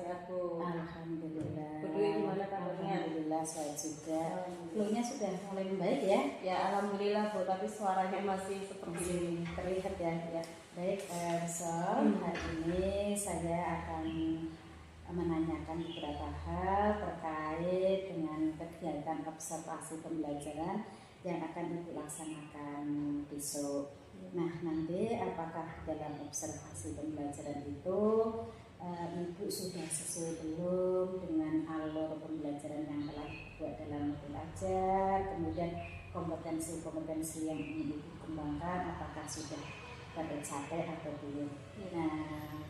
sehat Bu. Alhamdulillah. Bu Dwi gimana kabarnya? Alhamdulillah sehat juga. Flu-nya sudah mulai membaik ya? Ya alhamdulillah Bu, tapi suaranya masih seperti ini. Terlihat ya. Ya. Baik, hari ini saya akan menanyakan beberapa hal terkait dengan kegiatan observasi pembelajaran yang akan Ibu laksanakan besok. Nah, nanti apakah dalam observasi pembelajaran itu Ibu sudah sesuai belum dengan alur pembelajaran yang telah dibuat dalam modul ajar, kemudian kompetensi-kompetensi yang ingin Ibu kembangkan apakah sudah tercapai atau belum. Nah,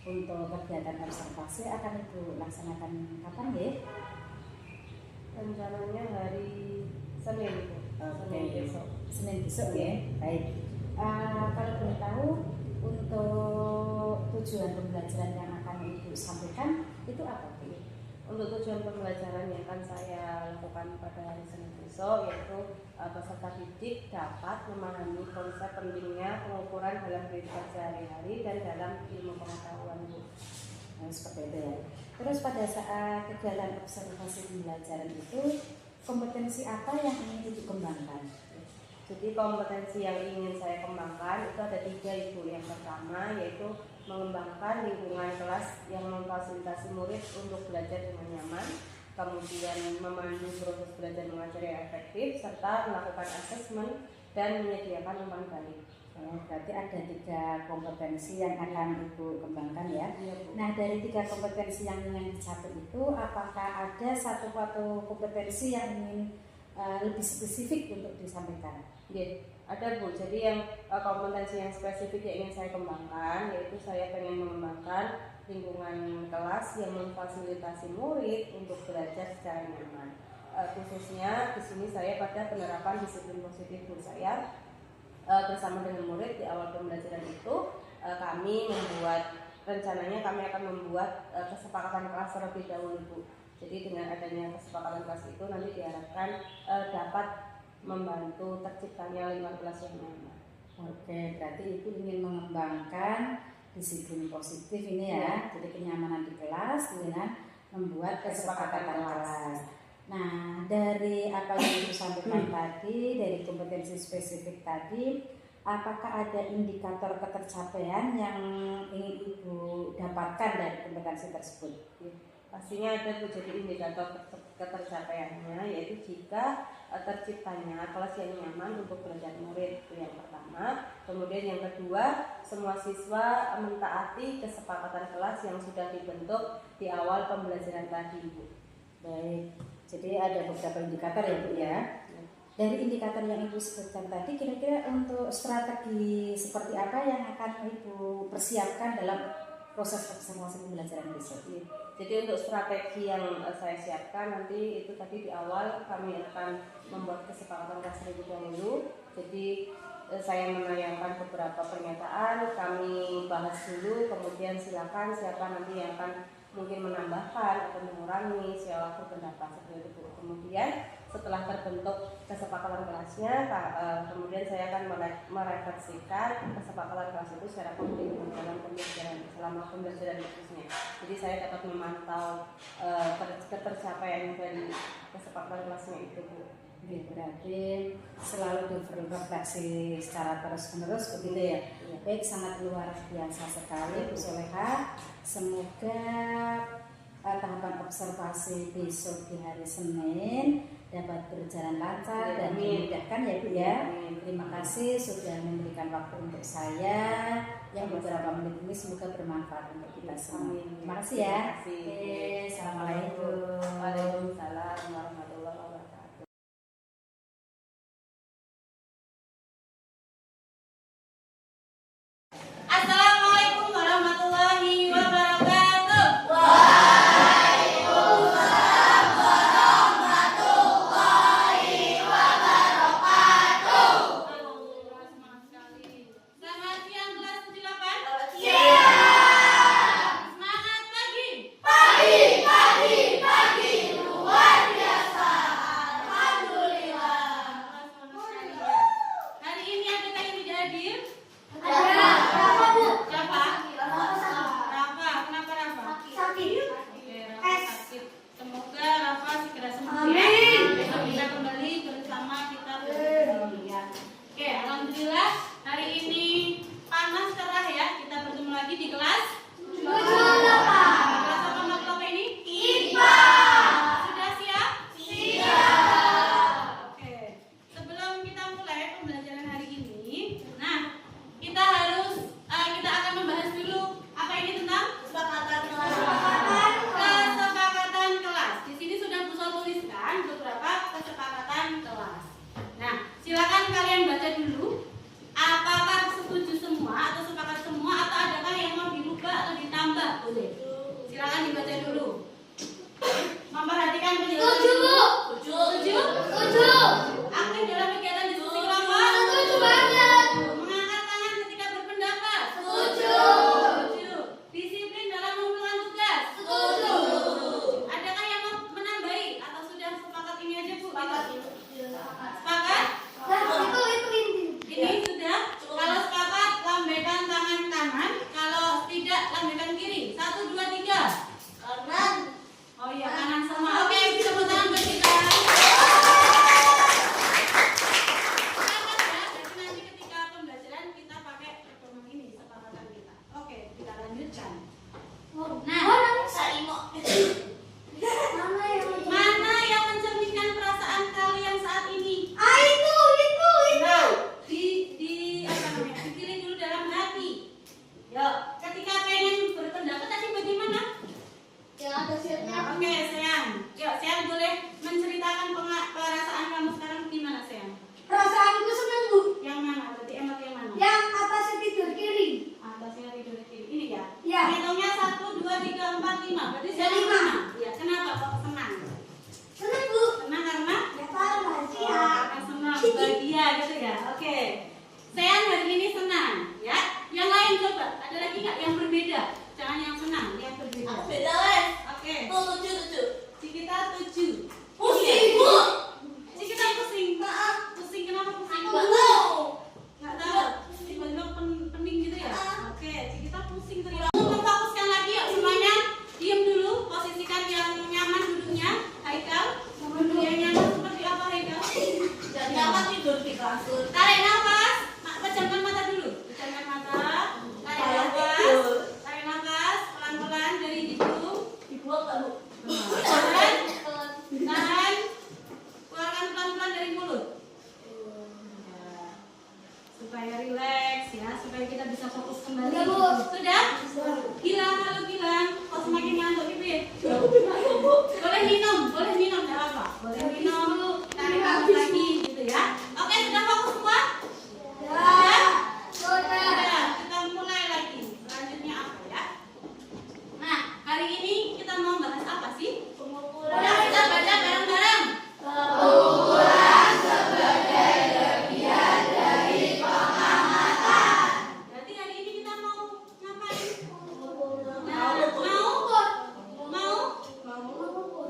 untuk kegiatan observasi akan Ibu laksanakan kapan ya? Rencananya hari Senin Bu. Senin besok ya. Baik. Kalau boleh tahu untuk tujuan pembelajaran yang akan Ibu sampaikan itu apa Bu? Untuk tujuan pembelajaran yang akan saya lakukan pada hari Senin besok yaitu peserta didik dapat memahami konsep pentingnya pengukuran dalam kehidupan sehari-hari dan dalam ilmu pengetahuan Bu. Seperti itu ya. Terus pada saat kegiatan observasi pembelajaran itu kompetensi apa yang ingin Ibu kembangkan? Jadi kompetensi yang ingin saya kembangkan itu ada 3 Ibu. Yang pertama yaitu mengembangkan lingkungan kelas yang memfasilitasi murid untuk belajar dengan nyaman, kemudian memandu proses belajar mengajar yang efektif, serta melakukan asesmen dan menyediakan umpan balik. Berarti ada 3 kompetensi yang akan Ibu kembangkan ya. Iya, Bu. Nah, dari 3 kompetensi yang ingin dicapai itu, apakah ada satu kompetensi yang ingin lebih spesifik untuk disampaikan? Ya, ada Bu. Jadi yang kompetensi yang spesifik yang ingin saya kembangkan yaitu saya pengen mengembangkan lingkungan kelas yang memfasilitasi murid untuk belajar secara nyaman. Khususnya di sini saya pada penerapan disiplin positif Bu. Saya bersama dengan murid di awal pembelajaran itu rencananya kami akan membuat kesepakatan kelas terlebih dahulu Bu. Jadi dengan adanya kesepakatan kelas itu nanti diharapkan dapat membantu terciptanya lingkungan kelas yang nyaman. Oke, berarti Ibu ingin mengembangkan disiplin positif ini ya. Jadi kenyamanan di kelas dengan membuat kesepakatan kelas. Nah, dari apa yang Ibu sampaikan tadi, dari kompetensi spesifik tadi, apakah ada indikator ketercapaian yang ingin Ibu dapatkan dari kompetensi tersebut? Pastinya ada Bu. Jadi indikator ketercapaiannya yaitu jika terciptanya kelas yang nyaman untuk belajar murid, itu yang pertama. Kemudian yang kedua, semua siswa mentaati kesepakatan kelas yang sudah dibentuk di awal pembelajaran tadi Bu. Baik, jadi ada beberapa indikator ya Bu ya. Dari indikator yang Ibu sebutkan tadi, kira-kira untuk strategi seperti apa yang akan Ibu persiapkan dalam proses observasi pembelajaran besok? Jadi untuk strategi yang saya siapkan nanti itu tadi di awal kami akan membuat kesepakatan kelas terlebih dahulu. Jadi saya menayangkan beberapa pernyataan, kami bahas dulu, kemudian silakan siapa nanti yang akan mungkin menambahkan atau mengurangi siapa pendapat seperti itu. Kemudian setelah terbentuk kesepakatan kelasnya, kemudian saya akan merefleksikan kesepakatan kelas itu secara kontinu dalam pembelajaran selama pembelajaran khususnya. Jadi saya dapat memantau ketercapaian dari kesepakatan kelasnya itu Bu. Berarti selalu berefleksi secara terus-menerus begitu ya. Baik, sangat luar biasa sekali Bu Soleha. Semoga tahapan observasi besok di hari Senin dapat berjalan lancar dan dimudahkan ya Bu ya. Terima kasih sudah memberikan waktu untuk saya yang beberapa menit ini, semoga bermanfaat untuk kita semua. Terima kasih ya. Assalamualaikum. Waalaikumsalam warahmatullahi wabarakatuh. Assalamualaikum warahmatullahi wabarakatuh. Selamat siang kelas 8. Semangat pagi. Pagi. Oke, sayang. Yuk, sayang boleh menceritakan perasaan kamu sekarang gimana, sayang? Perasaanku senang, Bu. Yang mana? Berarti emot yang mana? Yang atasnya tidur kiri. Atasnya tidur di kiri. Ini ya? Ya. Hitungnya 1, 2, 3, 4, 5. Berarti Ya, sayang 5. senang. Ya, kenapa kok senang? Senang, Bu. Senang karena? Ya tahu lah, sih ya. Karena senang, bahagia gitu ya. Oke. Sayang hari ini senang, ya. Yang lain coba. Ada lagi nggak yang berbeda? Jangan yang senang, yang berbeda. Aku beda wes. Oke. Tujuh. Cikita 7. Pusing, Bu. Cikita pusing. Pusing kenapa pusing? Nggak tahu. Nggak tahu. Tiba-tiba pening gitu ya. Oke, Cikita pusing terus. Memfokuskan lagi yuk semuanya. Diam dulu. Posisikan yang nyaman duduknya. Haikal. Duduk yang nyaman seperti apa Haikal? Dan nyaman tidur di kasur. Tarik nafas. Pejamkan mata dulu. Pejamkan mata. Tarik nafas. Tarik nafas. Pelan-pelan dari hidung. Dibuang nggak, Bu? Tahan. Tahan. Keluarkan pelan-pelan dari mulut. Supaya rileks ya, supaya kita bisa fokus kembali. Udah, Bu. Sudah? Gilang, halo Gilang. Kok semakin ngantuk gitu ya? Boleh minum, enggak apa-apa. Boleh minum, tarik nafas lagi gitu ya. Oke, sudah fokus semua? Sudah? Sudah, kita mulai lagi. Selanjutnya apa ya? Nah, hari ini kita mau bahas apa sih? Udah kita baca bareng-bareng. Berarti hari ini kita mau ngapain? Nah, mau?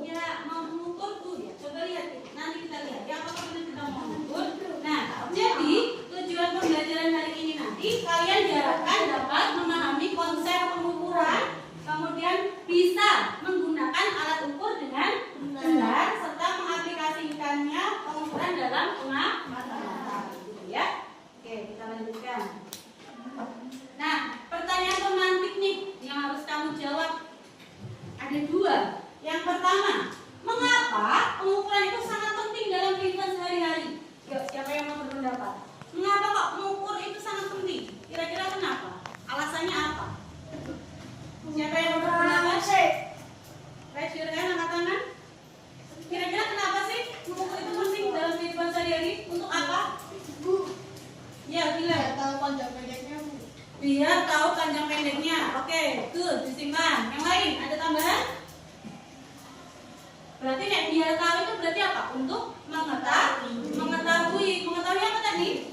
Ya, mau mengukur Bu ya. Coba lihat, nanti kita lihat ya apakah benar kita mau mengukur. Nah, jadi tujuan pembelajaran hari ini nanti kalian diharapkan dapat memahami konsep pengukuran, kemudian bisa menggunakan alat ukur dengan benar serta mengaplikasikannya pengukuran dalam pengamatan. Gitu ya. Oke, kita lanjutkan. Nah, pertanyaan pemantik nih yang harus kamu jawab. Ada 2. Yang pertama, mengapa pengukuran itu sangat penting dalam kehidupan sehari-hari? Yuk, siapa yang mau berpendapat? Mengapa kok mengukur itu sangat penting? Kira-kira kenapa? Alasannya apa? Siapa yang mau berpendapat? Raise your hand, angkat tangan. Kira-kira kenapa sih mengukur itu penting dalam kehidupan sehari-hari? Untuk apa? Ya, bilang. Tahu panjang pendeknya, Bu. Biar tahu panjang pendeknya. Oke, tuh disimpan. Yang lain ada tambahan? Berarti nek biar tahu itu berarti apa? Untuk mengetahui apa tadi?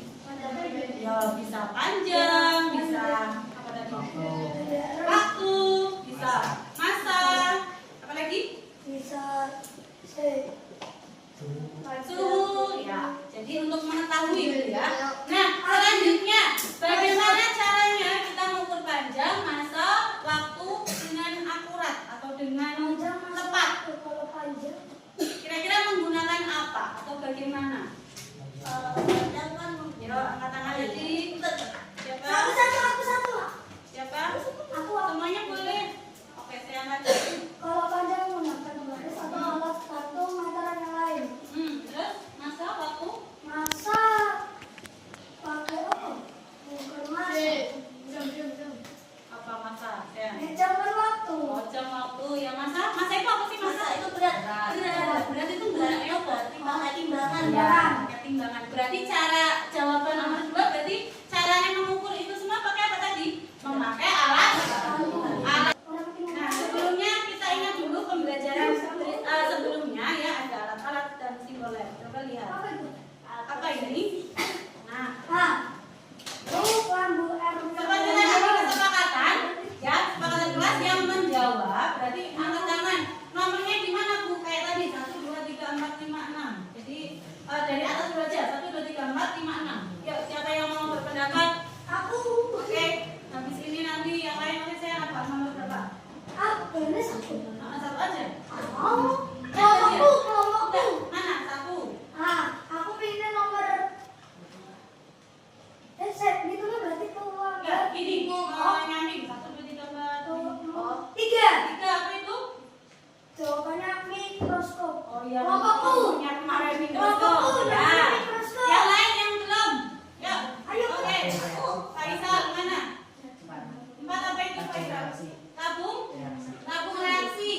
Ya bisa panjang, bisa apa tadi? Waktu, bisa masa, apa lagi? Suhu, ya. Jadi untuk mengetahui gitu ya. Nah, selanjutnya bagaimana caranya kita mengukur panjang, masa, waktu dengan akurat atau dengan tepat? Kira-kira menggunakan apa atau bagaimana? Ya, angkat tangan lagi. Siapa? Siapa? Semuanya boleh. Oke, saya angkat. Terus masa, waktu? Apa masa? Ya. Oh, jam waktu ya masa. Masa itu apa sih masa? Itu berat. Berat itu beratnya apa? Timbangan. Ya, pakai timbangan. Berarti cara jawaban nomor 2 berarti caranya mengukur itu semua pakai apa tadi? Memakai alat. Nah, sebelumnya kita ingat dulu pembelajaran sebelumnya ya ada alat-alat dan simboler. Coba lihat. Apa ini? Nah, kepada hari kesepakatan, ya kesepakatan kelas yang menjawab berarti angkat tangan. Nomornya di mana Bu? Kayak tadi 1, 2, 3, 4, 5, 6. Jadi dari atas dulu aja 1, 2, 3, 4, 5, 6. Yuk siapa yang mau berpendapat? Oke. Habis ini nanti yang lain nanti saya apa nomor berapa? Satu aja. Mana? 1. Aku pilih nomor Enggak, ini nyamping 1, 2, 3, 4. 3. 3 apa itu? Jawabannya mikroskop. Oh iya, Kelompokku. yang kemarin Kelompokku, mikroskop. Ya. mikroskop. Yang lain yang belum. Ya. Ayo, Oke. Faisal mana? 4 apa itu Faisal? Tabung reaksi.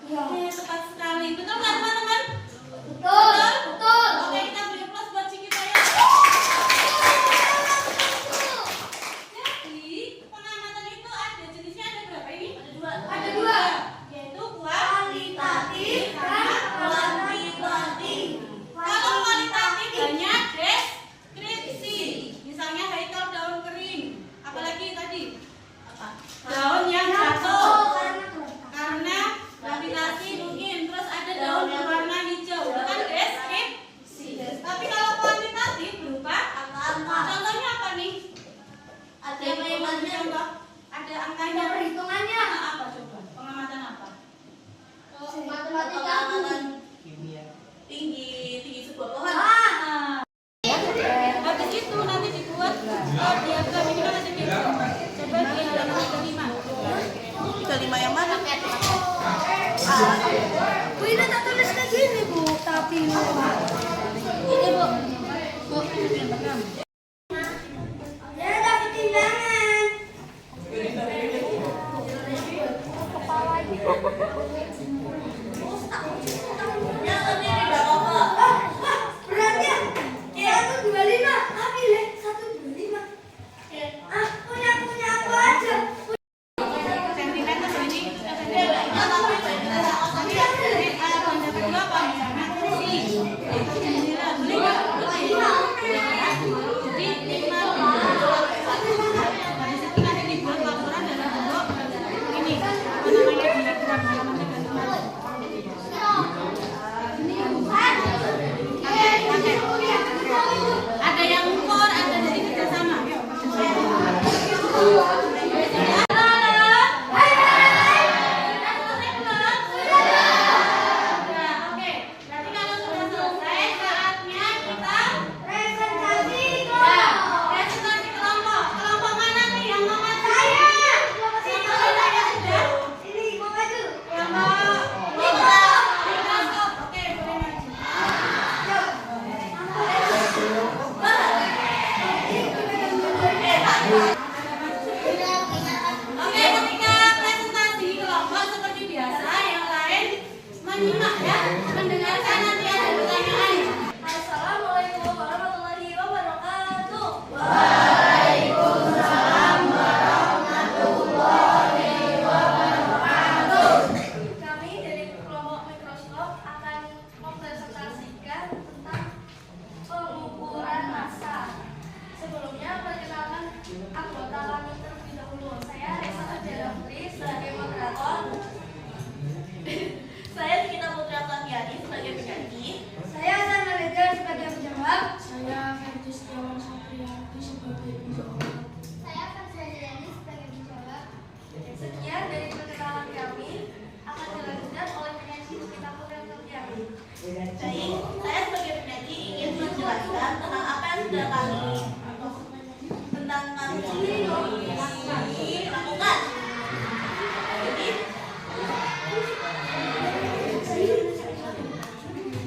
Oke, tepat sekali. Betul nggak teman-teman? Betul. Betul. Oke, kita beri aplaus buat Ciki Payah. Jadi, pengamatan itu ada jenisnya ada berapa ini? Ada dua. Yaitu Kualitatif dan kuantitatif. Kalau kualitatif banyak deskripsi. Misalnya Haikal daun kering. Apalagi tadi? Daun yang jatuh karena gravitasi mungkin. Terus ada daun berwarna hijau. Itu kan deskripsi. Tapi kalau kuantitatif berupa contohnya apa nih? Ada Yang mau hitungannya. contoh? Ada angkanya. Ada perhitungannya. Apa coba? Pengamatan apa? Matematika. Pengamatan tinggi sebuah pohon. Habis itu nanti dibuat diagram ini kan ada diagram. Coba di halaman 35. 35 yang mana? Bu, ini tak tulis kayak gini, Bu. Tapi lupa. Ini, Bu. Ya, ada ketimbangan. Yang sendiri berapa, Pak? Beratnya 125. Tapi Le, 125. Punya aku aja. Sentimeter ini. Nanti benda kedua apa? Metrisi. Boleh nggak? Jadi habis itu nanti dibuat laporan dalam bentuk ini. Apa namanya diagram halaman 35. Ada yang ukur, ada dari kerjasama. Oke, berarti kalau sudah selesai, saatnya kita Presentasi presentasi kelompok. Kelompok mana nih yang mau maju? Kelompok saya sudah. ini mau maju. Kelompok mikroskop. Oke, boleh maju. Oke, ketika presentasi kelompok seperti biasa, yang lain menyimak ya, mendengarkan nanti ada pertanyaan. Assalamualaikum warahmatullahi wabarakatuh. Kami dari kelompok mikroskop akan mempresentasikan tentang pengukuran massa. Sebelumnya perkenalkan anggota kami terlebih dahulu. Saya Reza Adela Putri sebagai moderator. Saya Nikita Putra Tantiani sebagai penyanyi. Saya Hasan Manajer sebagai penjawab. Saya Ferdi Setiawan Satrianti sebagai penjawab. Saya Ferdiani sebagai penjawab. Sekian dari perkenalan kami akan dilanjutkan oleh penyanyi Nikita Putra Tantiani. Baik, saya sebagai penyanyi ingin menjelaskan tentang apa yang sudah kami lakukan.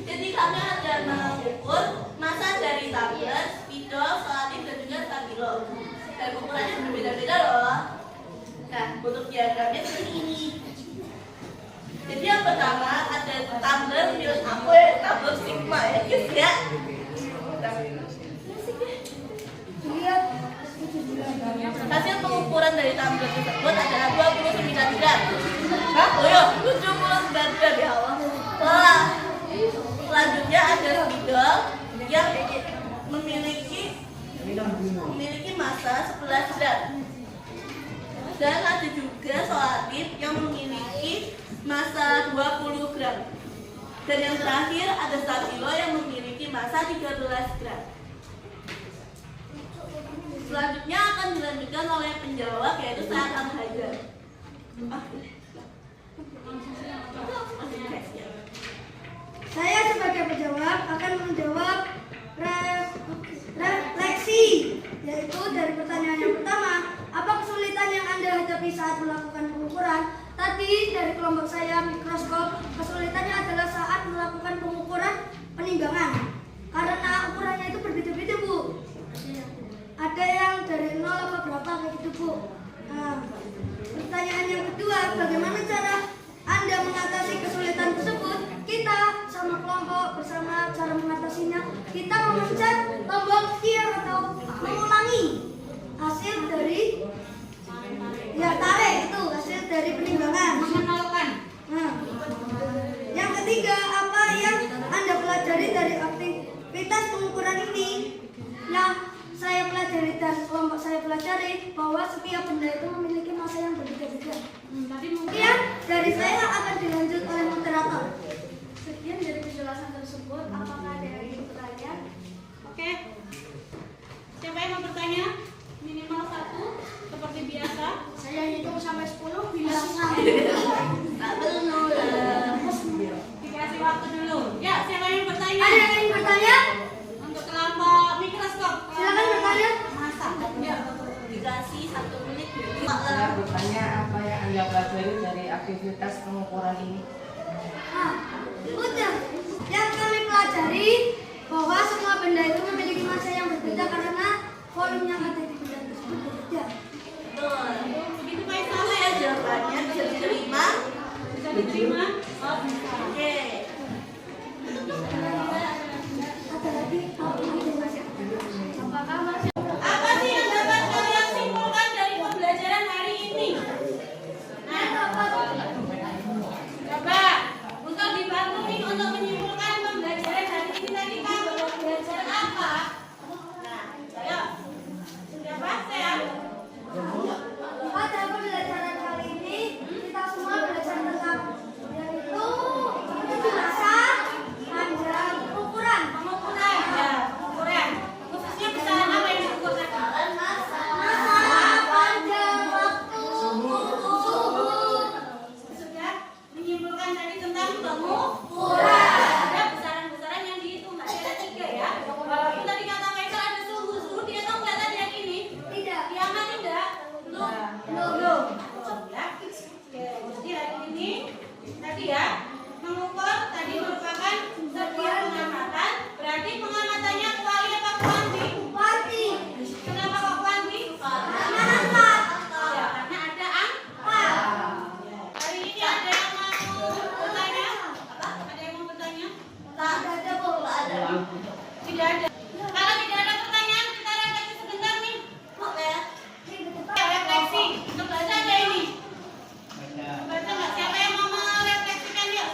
Jadi kami ada mengukur massa dari tumbler, spidol, solatif dan juga stabilo. Dan ukurannya berbeda-beda loh. Nah, untuk diagramnya seperti ini. Jadi yang pertama ada tumbler milik aku ya, tumbler sigma ya guys ya. Lihat. Hasil pengukuran dari tumbler tersebut adalah 29 gram. Hah? Oh iya, 79 gram ya Allah. Wah. Selanjutnya ada spidol yang memiliki massa 11 gram. Dan ada juga solatif yang memiliki massa 20 gram. Dan yang terakhir ada stabilo yang memiliki massa 13 gram. Selanjutnya akan dilanjutkan oleh penjawab yaitu Saad Al-Hajar. Saya sebagai penjawab akan menjawab refleksi, yaitu dari pertanyaan yang pertama, apa kesulitan yang Anda hadapi saat melakukan pengukuran? Tadi dari kelompok saya mikroskop, kesulitannya adalah saat melakukan pengukuran penimbangan. Karena ukurannya itu berbeda-beda, Bu. Ada yang dari 0 apa berapa kayak gitu, Bu. Nah, pertanyaan yang kedua, bagaimana cara Anda mengatasi kesulitan kita memencet tombol setir atau mengulangi hasil dari tarik itu hasil dari penimbangan. Mengenalkan. Nah, yang ketiga, apa yang Anda pelajari dari aktivitas pengukuran ini? Yang saya pelajari dan kelompok saya pelajari bahwa setiap benda itu memiliki massa yang berbeda-beda. Tadi mungkin Kemudian dari saya akan dilanjut oleh moderator. Sekian dari penjelasan tersebut. Apakah ada yang ingin bertanya? oke. Siapa yang mau bertanya? Minimal 1 seperti biasa. Saya hitung sampai 10 bilang Tak perlu lah. Dikasih waktu dulu. Ya, siapa yang bertanya? Ada yang ingin bertanya? Untuk kelompok mikroskop. Silakan bertanya. Masa. Ya. Dikasih 1 menit. Saya bertanya apa yang Anda pelajari dari aktivitas pengukuran ini? Nah, udah. Yang kami pelajari bahwa semua benda itu memiliki massa yang berbeda karena volume yang ada di benda tersebut berbeda. Betul. Begitu Pak Isa. Itu ya jawabannya bisa diterima. Bisa diterima? Oh, bisa. Oke. Ada lagi? Apakah masih? Apa sih yang dapat kalian simpulkan dari pembelajaran hari ini? Nah, coba untuk dibantu nih untuk menyimpulkan pembelajaran hari ini tadi kamu belajar apa? Nah, ayo. Sudah pasti ya? Pada pembelajaran kali ini kita semua belajar tentang yaitu massa, panjang, ukuran. Pengukuran. Ya, pengukuran. Khususnya besaran apa yang diukur tadi? Massa, panjang, waktu, suhu. Sudah menyimpulkan tadi tentang pengukuran. Ada besaran-besaran yang dihitung tadi ada 3 ya. Walaupun tadi kata Faisal ada suhu dia tahu nggak tadi yang ini? Tidak. Yang mana tidak? Belum. Ya. Oke, jadi hari ini tadi ya mengukur tadi merupakan sebuah pengamatan. Berarti pengamatannya kuali apa kuanti? Kuanti. Kenapa kok kuanti? Karena angka. Ya, karena ada angka. Hari ini ada yang mau bertanya? Apa? Ada yang mau bertanya? Ada Bu. Ada. Tidak ada. Kalau tidak ada pertanyaan, kita refleksi sebentar nih. Oke. Ya, refleksi. Membaca ada ini. Membaca nggak? Siapa yang mau merefleksikan yuk?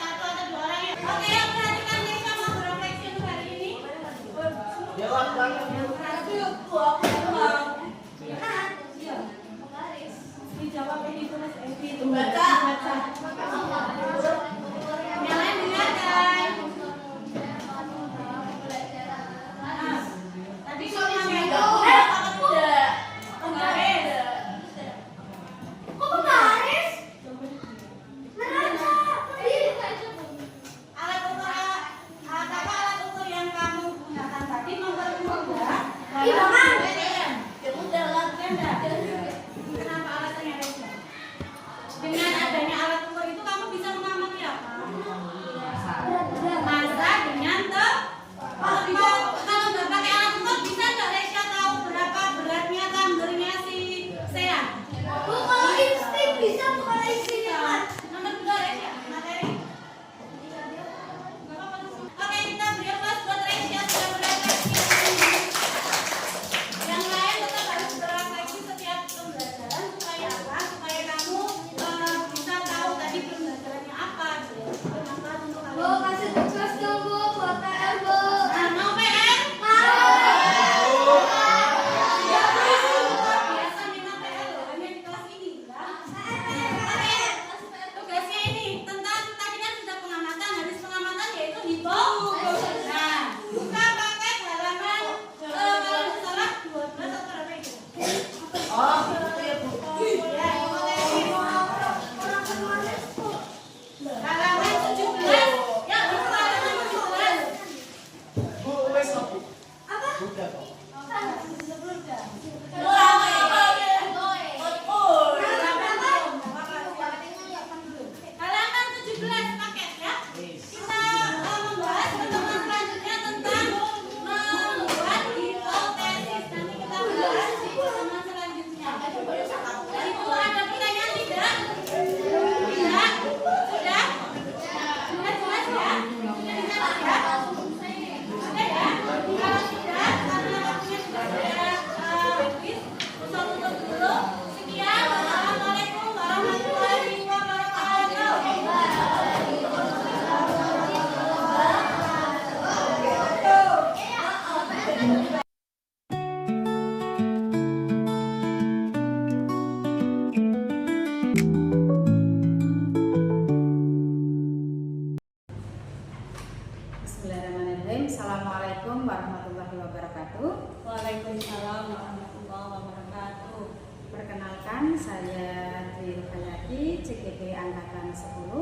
angkatan 10.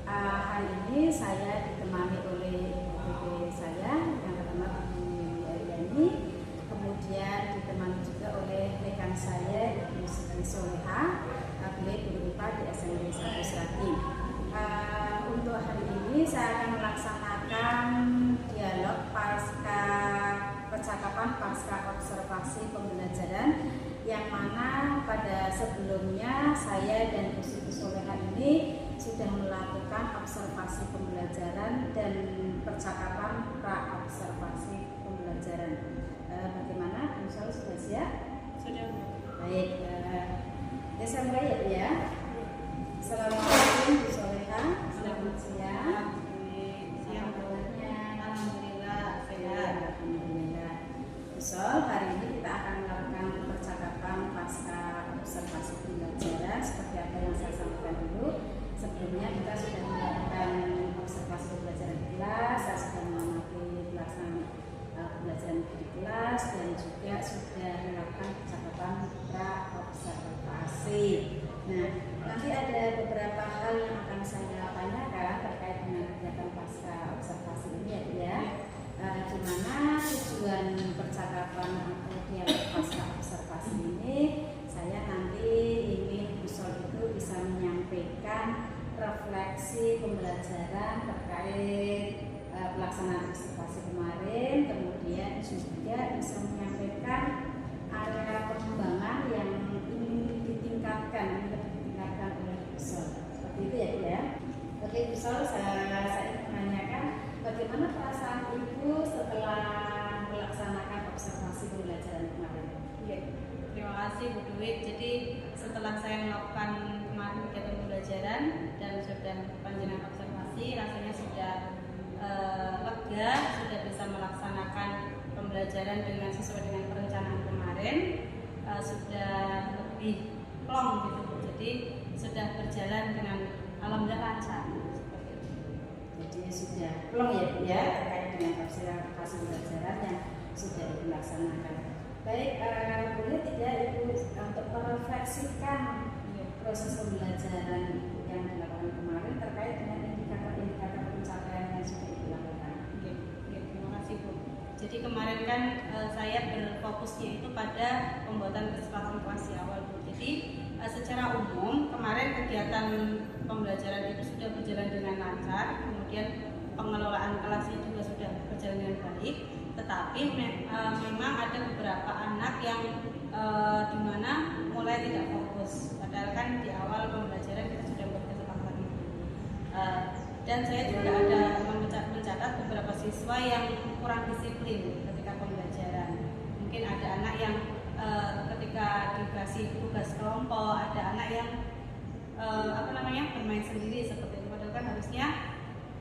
Hari ini saya ditemani oleh ibu PP saya yang bernama Ibu Aryani, kemudian ditemani juga oleh rekan saya Ibu Siti Soleha, beliau guru IPA di SMP 1 Seratim. Untuk hari ini saya akan melaksanakan dialog pasca percakapan pasca observasi pembelajaran, yang mana pada sebelumnya saya dan Bu Siti Soleha ini sudah melakukan observasi pembelajaran dan percakapan pra observasi pembelajaran. Bagaimana? Insya Allah sudah siap? Sudah. Baik, saya mulai ya. Assalamualaikum Bu Soleha. Selamat siang. Siang kabarnya? Alhamdulillah sehat. Alhamdulillah. Sol, hari ini kita akan melakukan percakapan pasca observasi pembelajaran seperti apa yang saya sampaikan dulu. Sebelumnya kita sudah melakukan observasi pembelajaran di kelas, saya sudah mengamati pelaksanaan pembelajaran di kelas dan juga sudah melakukan percakapan pra observasi. Nah, nanti ada beberapa hal yang akan saya tanyakan terkait dengan kegiatan pasca observasi ini ya. Di mana tujuan percakapan atau dialog pasca observasi ini, saya nanti ingin Bu Sol itu bisa menyampaikan refleksi pembelajaran terkait pelaksanaan observasi kemarin, kemudian juga bisa menyampaikan area pengembangan yang ingin ditingkatkan oleh Bu Sol. Seperti itu ya Bu ya. Oke Bu Sol, saya ingin menanyakan bagaimana perasaan Ibu setelah melaksanakan observasi pembelajaran kemarin? Ya, terima kasih Bu Dwi. Jadi setelah saya melakukan kemarin kegiatan pembelajaran dan sudah panjenengan observasi, rasanya sudah lega, sudah bisa melaksanakan pembelajaran dengan sesuai dengan perencanaan kemarin, sudah lebih plong gitu. Jadi sudah berjalan dengan alhamdulillah lancar. Jadi sudah plong ya Bu ya terkait dengan observasi pembelajaran yang sudah dilaksanakan. Baik, boleh tidak Ibu untuk merefleksikan proses pembelajaran yang dilakukan kemarin terkait dengan indikator-indikator pencapaian yang sudah dilakukan? Oke, terima kasih Bu. Jadi kemarin kan saya berfokusnya itu pada pembuatan kesepakatan kelas di awal Bu. Jadi secara umum kemarin kegiatan pembelajaran itu sudah berjalan dengan lancar, kemudian pengelolaan kelasnya juga sudah berjalan dengan baik. Tetapi memang ada beberapa anak yang di mana mulai tidak fokus. Padahal kan di awal pembelajaran kita sudah berkesepakatan itu. Dan saya juga ada mencatat beberapa siswa yang kurang disiplin ketika pembelajaran. Mungkin ada anak yang ketika dikasih tugas kelompok, ada anak yang bermain sendiri seperti itu. Padahal kan harusnya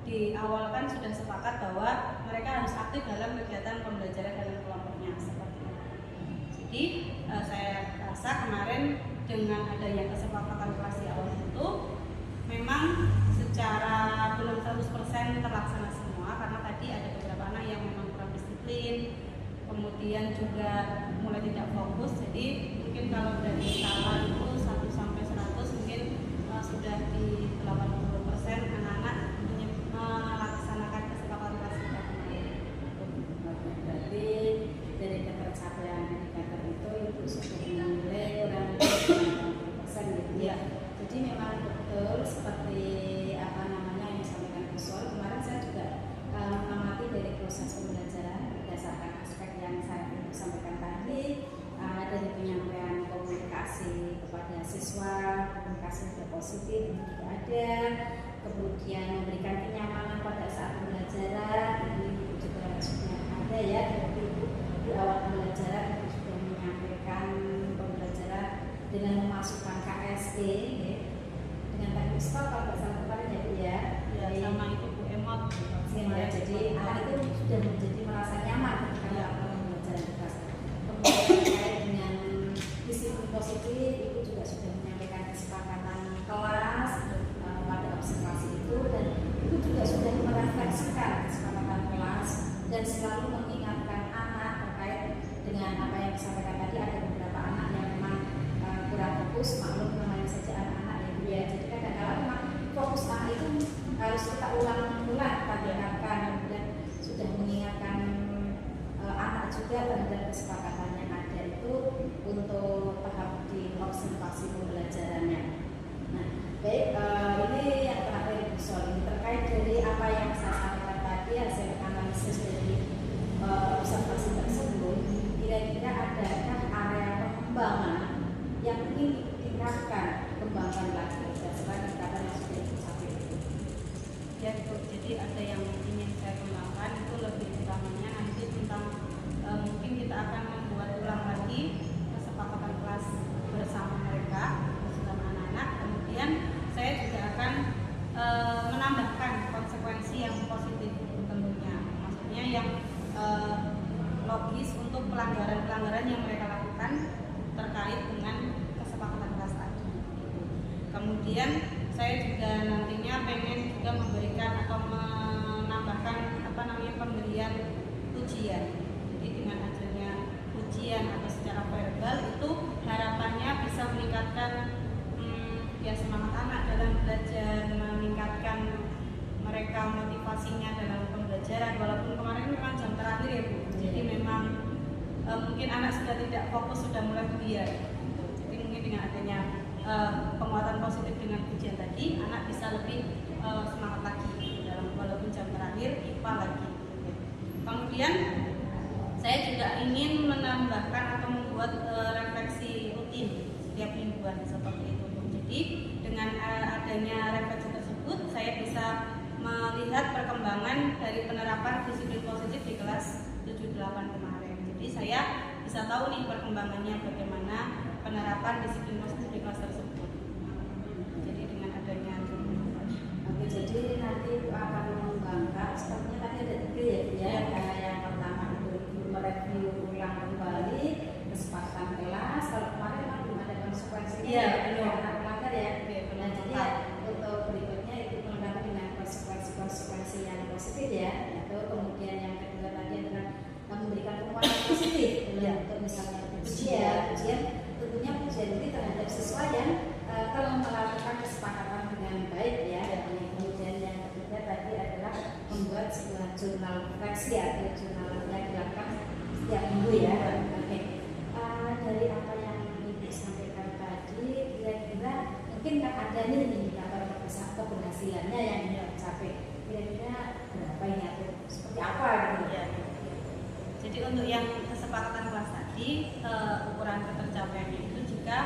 di awal kan sudah sepakat bahwa mereka harus aktif dalam kegiatan pembelajaran dalam kelompoknya seperti itu. Jadi saya rasa kemarin dengan adanya kesepakatan kelas di awal itu memang secara belum 100% terlaksana semua, karena tadi ada beberapa anak yang memang kurang disiplin, kemudian juga mulai tidak fokus. Jadi mungkin kalau dari skala itu 1 sampai 100 mungkin sudah di 80% anak-anak melaksanakan kesepakatan kelas kita kemarin. Berarti dari ketercapaian indikator itu Ibu sudah menilai kurang lebih 80% gitu ya. Jadi memang betul seperti yang disampaikan Bu Sol. Kemarin saya juga mengamati dari proses pembelajaran berdasarkan aspek yang saya sampaikan tadi, dari penyampaian komunikasi kepada siswa, komunikasi yang positif itu juga ada, kemudian memberikan kenyamanan pada saat pembelajaran ini juga sudah ada ya. Jadi di awal pembelajaran itu sudah menyampaikan pembelajaran dengan memasukkan KSE ya, dengan teknik stop kalau nggak salah kemarin ya Bu ya. Sama itu Bu Emot. Ya, jadi anak itu sudah menjadi merasa nyaman ketika melakukan pembelajaran di kelas. Kemudian terkait dengan disiplin positif, Ibu juga sudah menyampaikan kesepakatan kelas pada observasi itu, dan itu juga sudah merefleksikan kesepakatan kelas dan selalu mengingatkan anak terkait dengan apa yang disampaikan tadi. Ada beberapa anak yang memang kurang fokus, maklum namanya saja anak-anak harus kita ulang-ulang tadi kemudian sudah mengingatkan anak juga terhadap kesepakatan yang ada itu untuk tahap di observasi pembelajarannya. Nah, baik, ini yang terakhir Bu Sol, ini terkait dari apa yang saya sampaikan tadi hasil analisis dari observasi tersebut. Kira-kira adakah area pengembangan yang ingin ditingkatkan, kembangkan lagi berdasarkan tingkatan yang sudah dicapai? Ya, Bu. Jadi ada yang ingin saya kembangkan itu lebih utamanya nanti tentang mungkin kita akan membuat ulang lagi kesepakatan kelas bersama mereka, bersama anak-anak. Kemudian saya juga akan menambahkan konsekuensi yang positif tentunya, maksudnya yang logis untuk pelanggaran-pelanggaran yang mereka lakukan terkait dengan kesepakatan kelas tadi. Kemudian saya juga nantinya pengen juga memberikan atau menambahkan pemberian ujian. Jadi dengan adanya ujian atau secara verbal itu harapannya bisa meningkatkan ya semangat anak dalam belajar, meningkatkan mereka motivasinya dalam pembelajaran. Walaupun kemarin memang jam terakhir ya Bu, jadi memang mungkin anak sudah tidak fokus, sudah mulai biar. Jadi mungkin dengan adanya penguatan positif dengan ujian tadi, anak bisa lebih semangat lagi dalam walaupun jam terakhir IPA lagi. Kemudian saya juga ingin menambahkan atau membuat refleksi rutin setiap mingguan seperti itu. Jadi dengan adanya refleksi tersebut saya bisa melihat perkembangan dari penerapan disiplin positif di kelas 7-8 kemarin. Jadi saya bisa tahu nih perkembangannya bagaimana penerapan disiplin positif di kelas tersebut. Jadi dengan adanya jadi nanti akan mengembangkan sepertinya tadi ada 3 ya Bu ya. Yang pertama itu mereview ulang kembali kesepakatan kelas. Kalau kemarin memang belum ada konsekuensinya anak melanggar ya. Nah, jadi ya, untuk berikutnya itu melengkapi dengan konsekuensi yang positif ya. Itu kemudian yang kedua tadi adalah memberikan penguatan positif untuk misalnya ujian tentunya ujian ini terhadap siswa yang telah melakukan kesepakatan dengan baik ya. Kemudian yang ketiga tadi adalah membuat sebuah jurnal refleksi atau jurnal yang dilakukan setiap minggu ya. Oke. Dari apa yang Ibu sampaikan tadi, kira-kira mungkin kan ada nih indikator keberhasilannya yang dicapai. Kira-kira berapa ini atau seperti apa gitu ya? Jadi untuk yang kesepakatan kelas tadi, ukuran ketercapaiannya itu jika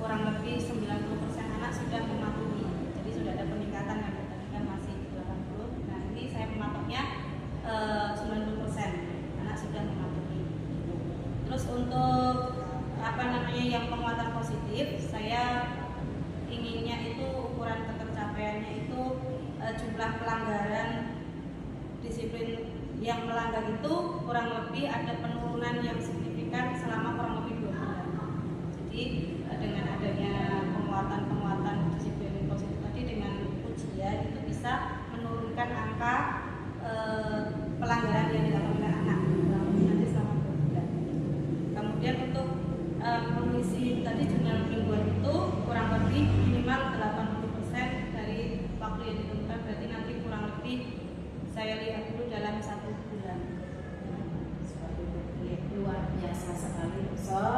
kurang lebih 90% anak sudah mematuhi. Jadi sudah ada peningkatan yang tadi kan masih 80. Nah ini saya mematoknya 90% anak sudah mematuhi. Terus untuk yang penguatan positif, saya inginnya itu ukuran ketercapaiannya itu jumlah pelanggaran disiplin yang melanggar itu kurang lebih ada penurunan yang signifikan selama kurang lebih 2 bulan. Jadi dengan adanya penguatan disiplin positif tadi dengan ujian itu bisa menurunkan angka pelanggaran yang dilakukan oleh anak nanti selama 2 bulan. Kemudian untuk mengisi tadi jurnal mingguan itu kurang lebih minimal 80% dari waktu yang ditentukan, berarti nanti kurang lebih saya lihat dulu dalam 1 bulan. Luar biasa sekali Sol.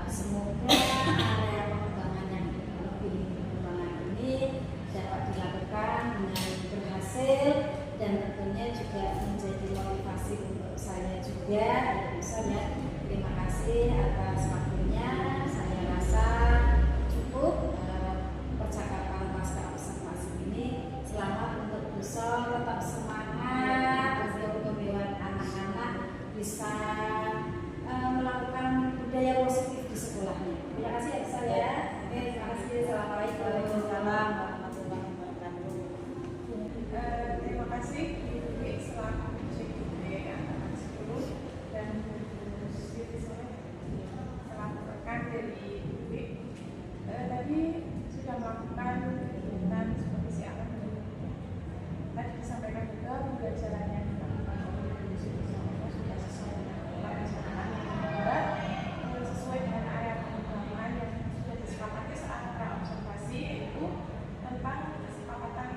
Semoga area pengembangan yang lebih pengembangan ini dapat dilakukan dengan berhasil dan tentunya juga menjadi motivasi untuk saya juga. Misalnya terima kasih atas waktunya. Saya rasa cukup percakapan pasca observasi ini. Selamat untuk Bu Sol, tetap semangat untuk pembinaan anak-anak bisa melakukan budaya positif di sekolahnya. Terima kasih ya Bu Sol ya. Oke, terima kasih. Assalamualaikum warahmatullahi wabarakatuh. Terima kasih Ibu Dwi selaku CGD Angkatan 10 dan Bu Siti Soleh selaku rekan dari Ibu Dwi. Tadi sudah melakukan kegiatan seperti siaran. Tadi disampaikan juga pembelajaran yang dilakukan oleh Bu Siti Soleh sudah sesuai dengan pelaksanaan yang dibuat, sesuai dengan area pengembangan yang sudah disepakati saat observasi, yaitu tentang kesepakatan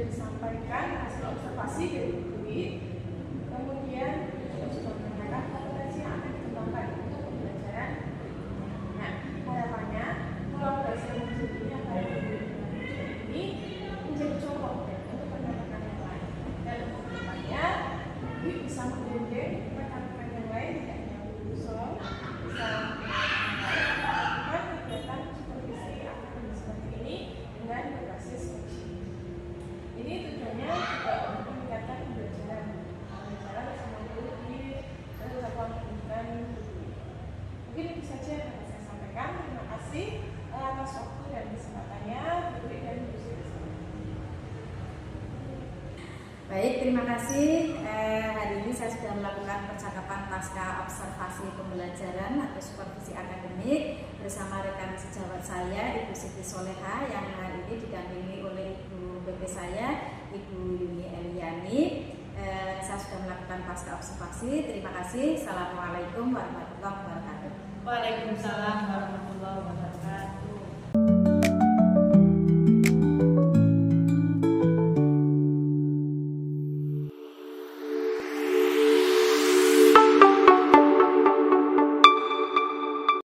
disampaikan hasil observasi dari Dwi. Kemudian kita juga menanyakan kompetensi yang akan dikembangkan untuk pembelajaran. Nah, harapannya kolaborasi yang terjadi antara Dwi dan ini menjadi contoh untuk rekan-rekan yang lain. Dan untuk kedepannya, Dwi bisa mengundang rekan-rekan yang lain, tidak hanya guru solo, bisa melakukan kegiatan supervisi akademis seperti ini dengan berbasis coaching. Ini tujuannya juga untuk meningkatkan pembelajaran bersama guru di satuan pendidikan guru. Mungkin itu saja yang dapat saya sampaikan. Terima kasih atas waktu dan kesempatannya, Guru dan Bu Siti. Baik, terima kasih. Hari ini saya sudah melakukan percakapan pasca observasi pembelajaran atau supervisi akademik bersama rekan sejawat saya, Ibu Siti Soleha, yang hari ini didampingi oleh Ibu BP saya, Ibu Yuni Eliani. Saya sudah melakukan pasca observasi. Terima kasih. Assalamualaikum warahmatullahi wabarakatuh. Waalaikumsalam warahmatullahi wabarakatuh.